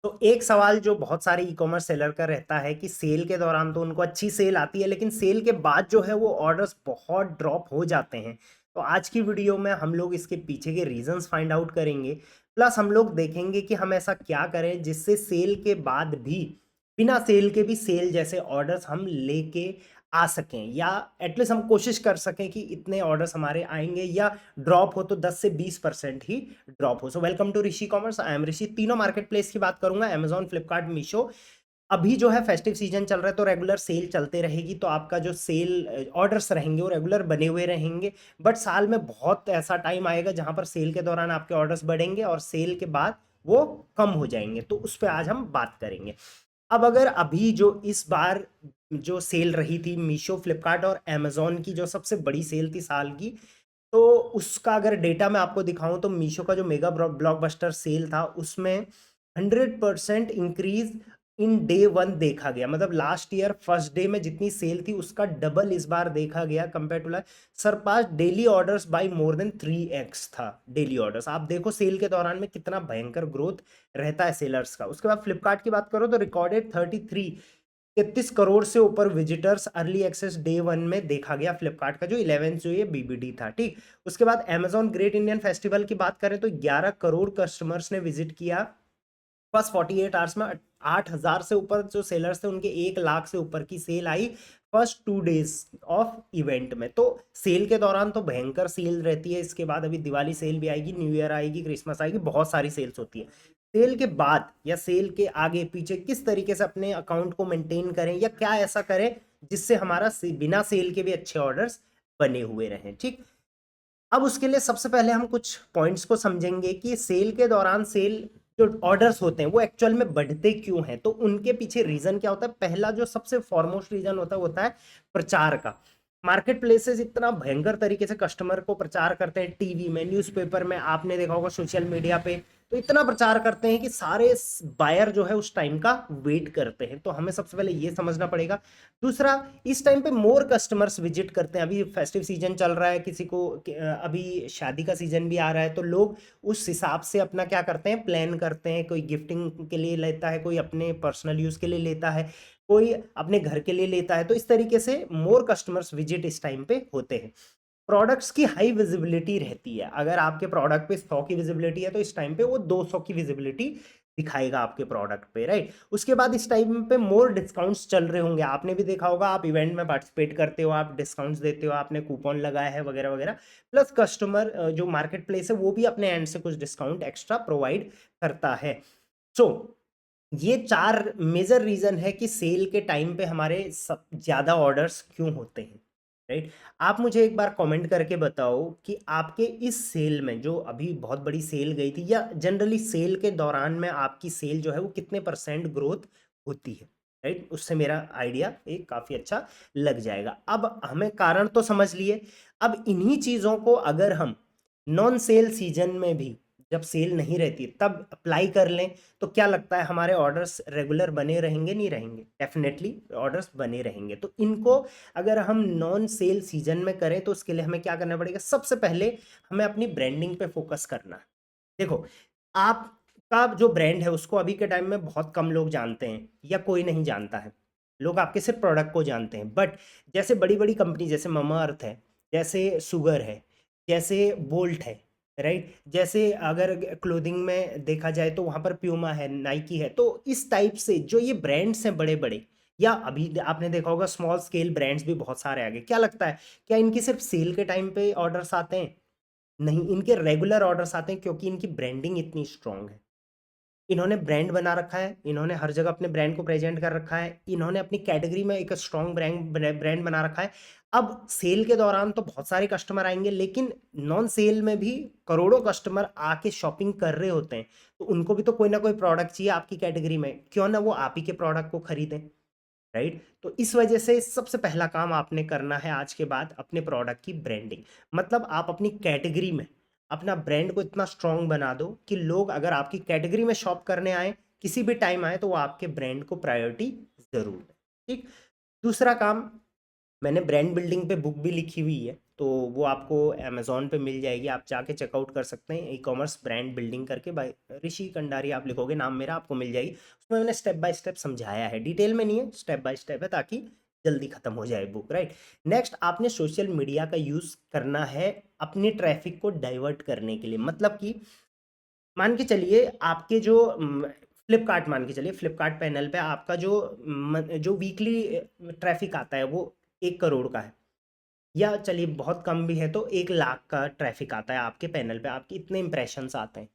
तो एक सवाल जो बहुत सारे ई कॉमर्स सेलर का रहता है कि सेल के दौरान तो उनको अच्छी सेल आती है, लेकिन सेल के बाद जो है वो ऑर्डर्स बहुत ड्रॉप हो जाते हैं। तो आज की वीडियो में हम लोग इसके पीछे के रीजंस फाइंड आउट करेंगे, प्लस हम लोग देखेंगे कि हम ऐसा क्या करें जिससे सेल के बाद भी, बिना सेल के भी सेल जैसे ऑर्डर्स हम लेके आ सकें, या एटलीस्ट हम कोशिश कर सकें कि इतने ऑर्डर्स हमारे आएंगे, या ड्रॉप हो तो 10 से 20% ही ड्रॉप हो। So welcome to Rishi commerce, I am Rishi. तीनों मार्केट प्लेस की बात करूंगा, अमेजॉन, फ्लिपकार्ट, मीशो। अभी जो है फेस्टिव सीजन चल रहा है तो रेगुलर सेल चलते रहेगी, तो आपका जो सेल ऑर्डर्स रहेंगे वो रेगुलर बने हुए रहेंगे। बट साल में बहुत ऐसा टाइम आएगा जहां पर सेल के दौरान आपके ऑर्डर्स बढ़ेंगे और सेल के बाद वो कम हो जाएंगे, तो उस पर आज हम बात करेंगे। अब अगर अभी जो इस बार जो सेल रही थी मीशो, फ्लिपकार्ट और अमेजॉन की, जो सबसे बड़ी सेल थी साल की, तो उसका अगर डेटा मैं आपको दिखाऊं तो मीशो का जो मेगा ब्लॉकबस्टर सेल था उसमें 100% इंक्रीज इन डे वन देखा गया। मतलब लास्ट ईयर फर्स्ट डे में जितनी सेल थी उसका डबल इस बार देखा गया compare to, surpass daily orders by more than 3x था डेली ऑर्डर्स। आप देखो सेल के दौरान में कितना भयंकर ग्रोथ रहता है सेलर्स का। उसके बाद फ्लिपकार्ट की बात करो तो रिकॉर्डेड 33 करोड़ से ऊपर visitors early access day one में देखा गया फ्लिपकार्ट का, जो 11th जो ये बीबीडी था, ठीक। उसके बाद अमेजॉन ग्रेट इंडियन फेस्टिवल की बात करें तो 11 करोड़ कस्टमर्स ने विजिट किया फर्स्ट 48 आवर्स में। 8,000 से ऊपर जो सेलर्स थे उनके 1 लाख से ऊपर की सेल आई फर्स्ट 2 डेज ऑफ इवेंट में। तो सेल के दौरान तो भयंकर सेल रहती है। इसके बाद अभी दिवाली सेल भी आएगी, न्यू ईयर आएगी, क्रिसमस आएगी, बहुत सारी सेल्स होती है। सेल के बाद या सेल के आगे पीछे किस तरीके से अपने अकाउंट को मेंटेन करें, या क्या ऐसा करें जिससे हमारा बिना सेल के भी अच्छे ऑर्डर्स बने हुए रहें, ठीक। अब उसके लिए सबसे पहले हम कुछ पॉइंट्स को समझेंगे कि सेल के दौरान सेल जो ऑर्डर्स होते हैं वो एक्चुअल में बढ़ते क्यों हैं, तो उनके पीछे रीजन क्या होता है। पहला जो सबसे फॉरमोस्ट रीजन होता है प्रचार का। मार्केट प्लेसेस इतना भयंकर तरीके से कस्टमर को प्रचार करते हैं, टीवी में, न्यूज़पेपर में, आपने देखा होगा सोशल मीडिया पे, तो इतना प्रचार करते हैं कि सारे बायर जो है उस टाइम का वेट करते हैं। तो हमें सबसे पहले ये समझना पड़ेगा। दूसरा, इस टाइम पे मोर कस्टमर्स विजिट करते हैं। अभी फेस्टिव सीजन चल रहा है, किसी को अभी शादी का सीजन भी आ रहा है, तो लोग उस हिसाब से अपना क्या करते हैं, प्लान करते हैं। कोई गिफ्टिंग के लिए लेता है, कोई अपने पर्सनल यूज के लिए लेता है, कोई अपने घर के लिए लेता है। तो इस तरीके से मोर कस्टमर्स विजिट इस टाइम पे होते हैं। प्रोडक्ट्स की हाई विजिबिलिटी रहती है। अगर आपके प्रोडक्ट पे 100 की विजिबिलिटी है तो इस टाइम पे वो 200 की विजिबिलिटी दिखाएगा आपके प्रोडक्ट पे, राइट। उसके बाद इस टाइम पे मोर डिस्काउंट्स चल रहे होंगे। आपने भी देखा होगा, आप इवेंट में पार्टिसिपेट करते हो, आप डिस्काउंट्स देते हो, आपने कूपन लगाया है वगैरह वगैरह। प्लस कस्टमर जो मार्केट प्लेस है वो भी अपने एंड से कुछ डिस्काउंट एक्स्ट्रा प्रोवाइड करता है। सो ये 4 मेजर रीजन है कि सेल के टाइम पे हमारे सब ज्यादा ऑर्डर्स क्यों होते हैं, राइट। आप मुझे एक बार कमेंट करके बताओ कि आपके इस सेल में, जो अभी बहुत बड़ी सेल गई थी, या जनरली सेल के दौरान में आपकी सेल जो है वो कितने परसेंट ग्रोथ होती है, राइट। उससे मेरा आइडिया एक काफी अच्छा लग जाएगा। अब हमें कारण तो समझ लिए। अब इन्हीं चीजों को अगर हम नॉन सेल सीजन में भी, जब सेल नहीं रहती तब अप्लाई कर लें, तो क्या लगता है हमारे ऑर्डर्स रेगुलर बने रहेंगे, नहीं रहेंगे? डेफिनेटली ऑर्डर्स बने रहेंगे। तो इनको अगर हम नॉन सेल सीजन में करें तो उसके लिए हमें क्या करना पड़ेगा। सबसे पहले हमें अपनी ब्रांडिंग पे फोकस करना है। देखो, आपका जो ब्रांड है उसको अभी के टाइम में बहुत कम लोग जानते हैं, या कोई नहीं जानता है। लोग आपके सिर्फ प्रोडक्ट को जानते हैं। बट जैसे बड़ी बड़ी कंपनी, जैसे ममा अर्थ है, जैसे सुगर है, जैसे बोल्ट है, राइट, जैसे अगर क्लोथिंग में देखा जाए तो वहां पर प्यूमा है, नाइकी है। तो इस टाइप से जो ये ब्रांड्स हैं बड़े बड़े, या अभी आपने देखा होगा स्मॉल स्केल ब्रांड्स भी बहुत सारे आगे, क्या लगता है क्या इनकी सिर्फ सेल के टाइम पे ऑर्डर्स आते हैं? नहीं, इनके रेगुलर ऑर्डर्स आते हैं, क्योंकि इनकी ब्रांडिंग इतनी स्ट्रांग है। इन्होंने ब्रांड बना रखा है, इन्होंने हर जगह अपने ब्रांड को प्रेजेंट कर रखा है, इन्होंने अपनी कैटेगरी में एक स्ट्रांग ब्रांड बना रखा है। अब सेल के दौरान तो बहुत सारे कस्टमर आएंगे, लेकिन नॉन सेल में भी करोड़ों कस्टमर आके शॉपिंग कर रहे होते हैं। तो उनको भी तो कोई ना कोई प्रोडक्ट चाहिए आपकी कैटेगरी में, क्यों ना वो आप ही के प्रोडक्ट को खरीदें, राइट। तो इस वजह से सबसे पहला काम आपने करना है आज के बाद अपने प्रोडक्ट की ब्रांडिंग। मतलब आप अपनी कैटेगरी में अपना ब्रांड को इतना स्ट्रांग बना दो कि लोग अगर आपकी कैटेगरी में शॉप करने आए, किसी भी टाइम आए, तो वो आपके ब्रांड को प्रायोरिटी जरूर दें, ठीक। दूसरा काम, मैंने ब्रांड बिल्डिंग पे बुक भी लिखी हुई है, तो वो आपको अमेज़न पे मिल जाएगी, आप जाके चेकआउट कर सकते हैं। ई कॉमर्स ब्रांड बिल्डिंग करके बाय ऋषि कंडारी आप लिखोगे नाम मेरा, आपको मिल जाएगी। उसमें मैंने स्टेप बाय स्टेप समझाया है, डिटेल में नहीं है, स्टेप बाय स्टेप है, ताकि जल्दी खत्म हो जाए बुक, राइट। नेक्स्ट, आपने सोशल मीडिया का यूज़ करना है अपनी ट्रैफिक को डाइवर्ट करने के लिए। मतलब कि मान के चलिए आपके जो फ्लिपकार्ट, मान के चलिए फ्लिपकार्ट पैनल पे आपका जो वीकली ट्रैफिक आता है वो 1 करोड़ का है, या चलिए बहुत कम भी है तो 1 लाख का ट्रैफिक आता है आपके पैनल पे, आपके इतने इंप्रेशंस आते हैं।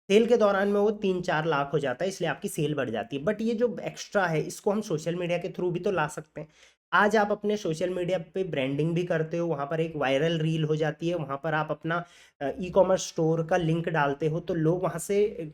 सेल के दौरान में वो 3-4 लाख हो जाता है, इसलिए आपकी सेल बढ़ जाती है। बट ये जो एक्स्ट्रा है इसको हम सोशल मीडिया के थ्रू भी तो ला सकते हैं। आज आप अपने सोशल मीडिया पे ब्रांडिंग भी करते हो, वहाँ पर एक वायरल रील हो जाती है, वहाँ पर आप अपना ई कॉमर्स स्टोर का लिंक डालते हो, तो लोग वहाँ से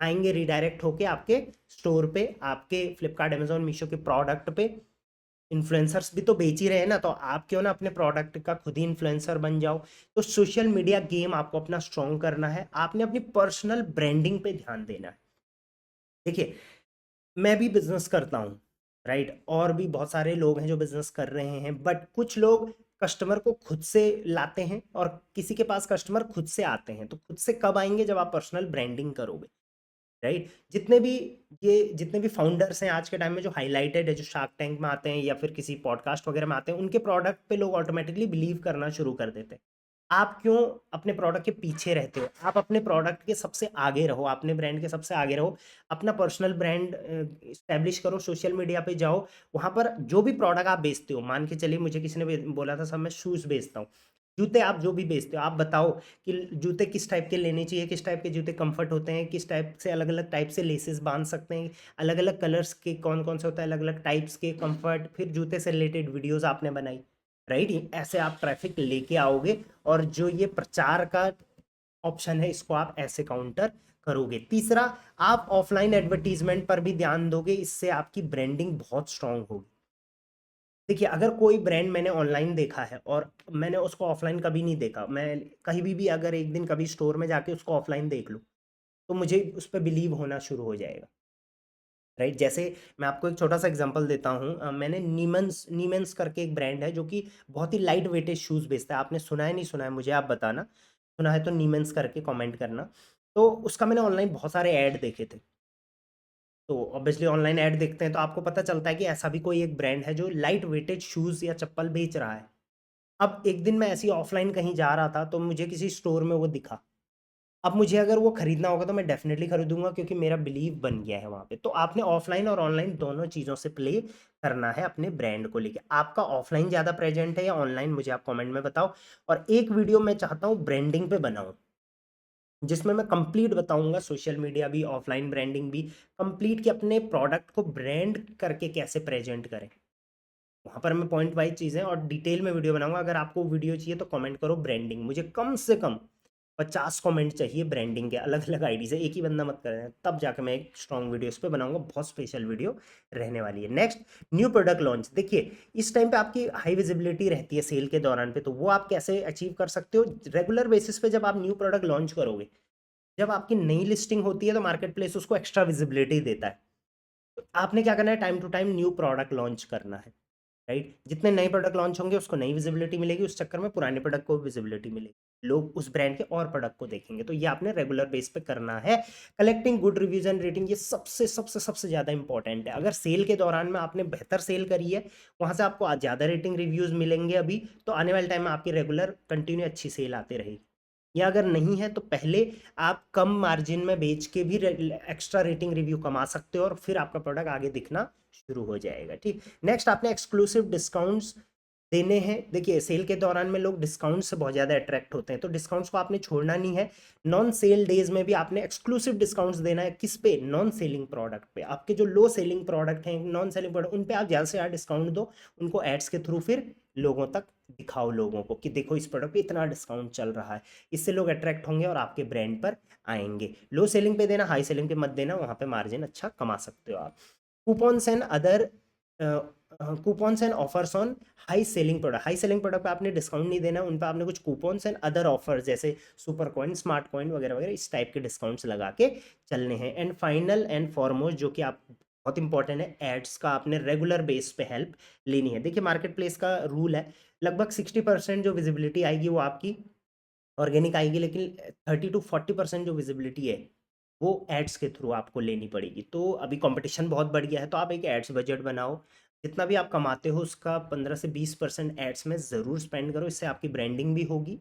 आएंगे रिडायरेक्ट होके आपके स्टोर पे, आपके फ्लिपकार्ट, अमेजोन, मीशो के प्रोडक्ट पे। इन्फ्लुएंसर्स भी तो बेच ही रहे हैं ना, तो आप क्यों ना अपने प्रोडक्ट का खुद ही इन्फ्लुएंसर बन जाओ। तो सोशल मीडिया गेम आपको अपना स्ट्रॉन्ग करना है, आपने अपनी पर्सनल ब्रांडिंग पे ध्यान देना है। देखिए, मैं भी बिजनेस करता हूँ, राइट, और भी बहुत सारे लोग हैं जो बिजनेस कर रहे हैं, बट कुछ लोग कस्टमर को खुद से लाते हैं और किसी के पास कस्टमर खुद से आते हैं। तो खुद से कब आएंगे? जब आप पर्सनल ब्रांडिंग करोगे, राइट। जितने भी फाउंडर्स हैं आज के टाइम में जो हाईलाइटेड है, जो शार्क टैंक में आते हैं या फिर किसी पॉडकास्ट वगैरह में आते हैं, उनके प्रोडक्ट पे लोग ऑटोमेटिकली बिलीव करना शुरू कर देते हैं। आप क्यों अपने प्रोडक्ट के पीछे रहते हो? आप अपने प्रोडक्ट के सबसे आगे रहो, अपने ब्रांड के सबसे आगे रहो, अपना पर्सनल ब्रांड स्टैब्लिश करो, सोशल मीडिया पे जाओ, वहां पर जो भी प्रोडक्ट आप बेचते हो, मान के चलिए मुझे किसी ने बोला था, सब मैं शूज़ बेचता हूँ, जूते, आप जो भी बेचते हो आप बताओ कि जूते किस टाइप के लेने चाहिए, किस टाइप के जूते कंफर्ट होते हैं, किस टाइप से अलग अलग टाइप से लेसेस बांध सकते हैं, अलग अलग कलर्स के कौन कौन से होता है, अलग अलग टाइप्स के कंफर्ट, फिर जूते से रिलेटेड वीडियोस आपने बनाई, राइट। ऐसे आप ट्रैफिक लेके आओगे, और जो ये प्रचार का ऑप्शन है इसको आप ऐसे काउंटर करोगे। तीसरा, आप ऑफलाइन एडवर्टीजमेंट पर भी ध्यान दोगे, इससे आपकी ब्रांडिंग बहुत स्ट्रांग होगी। देखिए, अगर कोई ब्रांड मैंने ऑनलाइन देखा है और मैंने उसको ऑफलाइन कभी नहीं देखा, मैं कहीं भी अगर एक दिन कभी स्टोर में जाके उसको ऑफलाइन देख लूँ, तो मुझे उस पर बिलीव होना शुरू हो जाएगा, राइट। जैसे मैं आपको एक छोटा सा एग्जांपल देता हूँ, मैंने नीमन्स नीमेंस करके एक ब्रांड है जो कि बहुत ही लाइट वेटेज शूज़ बेचता है। आपने सुना है नहीं सुना है मुझे आप बताना, सुना है तो नीमेंस करके कमेंट करना। तो उसका मैंने ऑनलाइन बहुत सारे ऐड देखे थे। तो ऑब्वियसली ऑनलाइन ऐड देखते हैं तो आपको पता चलता है कि ऐसा भी कोई एक ब्रांड है जो लाइट वेटेड शूज़ या चप्पल बेच रहा है। अब एक दिन मैं ऐसे ही ऑफलाइन कहीं जा रहा था, तो मुझे किसी स्टोर में वो दिखा। अब मुझे अगर वो खरीदना होगा तो मैं डेफिनेटली खरीदूंगा, क्योंकि मेरा बिलीव बन गया है वहाँ पे। तो आपने ऑफलाइन और ऑनलाइन दोनों चीज़ों से प्ले करना है अपने ब्रांड को लेके। आपका ऑफलाइन ज़्यादा प्रेजेंट है या ऑनलाइन, मुझे आप कमेंट में बताओ। और एक वीडियो मैं चाहता हूँ ब्रांडिंग पे बनाऊँ, जिसमें मैं कंप्लीट बताऊंगा सोशल मीडिया भी, ऑफलाइन ब्रांडिंग भी कंप्लीट, कि अपने प्रोडक्ट को ब्रांड करके कैसे प्रेजेंट करें। वहाँ पर मैं पॉइंट वाइज चीज़ें और डिटेल में वीडियो बनाऊंगा। अगर आपको वीडियो चाहिए तो कमेंट करो ब्रांडिंग, मुझे कम से कम 50 कमेंट चाहिए ब्रांडिंग के, अलग अलग आईडी से, एक ही बंदा मत करें, तब जाकर मैं एक स्ट्रॉन्ग वीडियो इस पर बनाऊंगा। बहुत स्पेशल वीडियो रहने वाली है। Next, new product launch. देखिए, इस टाइम पे आपकी हाई विजिबिलिटी रहती है सेल के दौरान पे, तो वो आप कैसे अचीव कर सकते हो? रेगुलर बेसिस पे जब आप न्यू प्रोडक्ट लॉन्च करोगे, जब आपकी नई लिस्टिंग होती है तो मार्केट प्लेस उसको एक्स्ट्रा विजिबिलिटी देता है। तो आपने क्या करना है? Time to time new product launch करना है, राइट। जितने नए प्रोडक्ट लॉन्च होंगे उसको नई विजिबिलिटी मिलेगी, उस चक्कर में पुराने प्रोडक्ट को विजिबिलिटी मिलेगी, लोग उस ब्रांड के और प्रोडक्ट को देखेंगे। तो ये आपने रेगुलर बेस पे करना है। Collecting good reviews and rating, ये सबसे सबसे सबसे ज़्यादा इंपॉर्टेंट है। अगर सेल के दौरान में आपने बेहतर सेल करी है, वहाँ से आपको ज़्यादा रेटिंग रिव्यूज़ मिलेंगे अभी, तो आने वाले टाइम में आपकी रेगुलर कंटिन्यू अच्छी सेल आती रहेगी। या अगर नहीं है तो पहले आप कम मार्जिन में बेच के भी एक्स्ट्रा रेटिंग रिव्यू कमा सकते हो, और फिर आपका प्रोडक्ट आगे दिखना शुरू हो जाएगा, ठीक। नेक्स्ट, आपने एक्सक्लूसिव डिस्काउंट्स देने हैं। देखिए, सेल के दौरान में लोग डिस्काउंट से बहुत ज़्यादा अट्रैक्ट होते हैं, तो डिस्काउंट्स को आपने छोड़ना नहीं है। नॉन सेल डेज में भी आपने एक्सक्लूसिव डिस्काउंट्स देना है। किस पे? नॉन सेलिंग प्रोडक्ट पे। आपके जो लो सेलिंग प्रोडक्ट हैं, नॉन सेलिंग प्रोडक्ट, उन पे आप ज़्यादा से ज़्यादा डिस्काउंट दो, उनको एड्स के थ्रू फिर लोगों तक दिखाओ, लोगों को कि देखो इस प्रोडक्ट पे इतना डिस्काउंट चल रहा है। इससे लोग अट्रैक्ट होंगे और आपके ब्रांड पर आएंगे। लो सेलिंग पे देना, हाई सेलिंग पे मत देना, वहाँ पे मार्जिन अच्छा कमा सकते हो आप। Coupons and other coupons and offers on high selling product. High selling product पे आपने डिस्काउंट नहीं देना, उन पे आपने कुछ कूपन्स एंड अदर ऑफर्स जैसे सुपर कॉइन, स्मार्ट कॉइन वगैरह वगैरह, इस टाइप के डिस्काउंट्स लगा के चलने हैं। एंड फाइनल एंड फॉरमोस्ट, जो कि आप बहुत इंपॉर्टेंट है। एड्स का आपने रेगुलर बेस पे हेल्प लेनी है। देखिए मार्केट प्लेस का रूल है, लगभग 60% जो विजिबिलिटी आएगी वो आपकी ऑर्गेनिक आएगी, लेकिन 30 to 40% जो विजिबिलिटी है वो एड्स के थ्रू आपको लेनी पड़ेगी। तो अभी कंपटीशन बहुत बढ़ गया है, तो आप एक एड्स बजट बनाओ, जितना भी आप कमाते हो उसका 15 से 20% एड्स में ज़रूर स्पेंड करो। इससे आपकी ब्रांडिंग भी होगी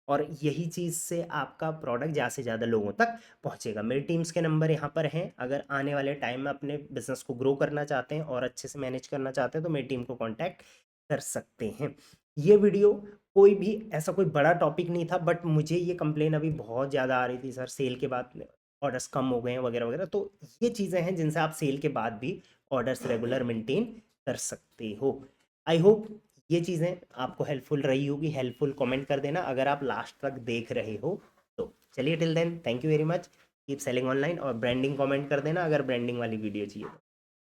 और यही चीज़ से आपका प्रोडक्ट ज़्यादा से ज़्यादा लोगों तक पहुंचेगा। मेरी टीम्स के नंबर यहाँ पर हैं, अगर आने वाले टाइम में अपने बिजनेस को ग्रो करना चाहते हैं और अच्छे से मैनेज करना चाहते हैं तो मेरी टीम को कॉन्टैक्ट कर सकते हैं। ये वीडियो कोई भी ऐसा कोई बड़ा टॉपिक नहीं था, बट मुझे ये कंप्लेन अभी बहुत ज़्यादा आ रही थी, सर सेल के बाद ऑर्डर्स कम हो गए हैं वगैरह वगैरह। तो ये चीज़ें हैं जिनसे आप सेल के बाद भी ऑर्डर्स रेगुलर मेंटेन कर सकते हो। आई होप ये चीज़ें आपको हेल्पफुल रही होगी। हेल्पफुल कमेंट कर देना अगर आप लास्ट तक देख रहे हो तो। चलिए till then, thank you very much, keep selling online. और ब्रांडिंग कमेंट कर देना अगर ब्रांडिंग वाली वीडियो चाहिए तो।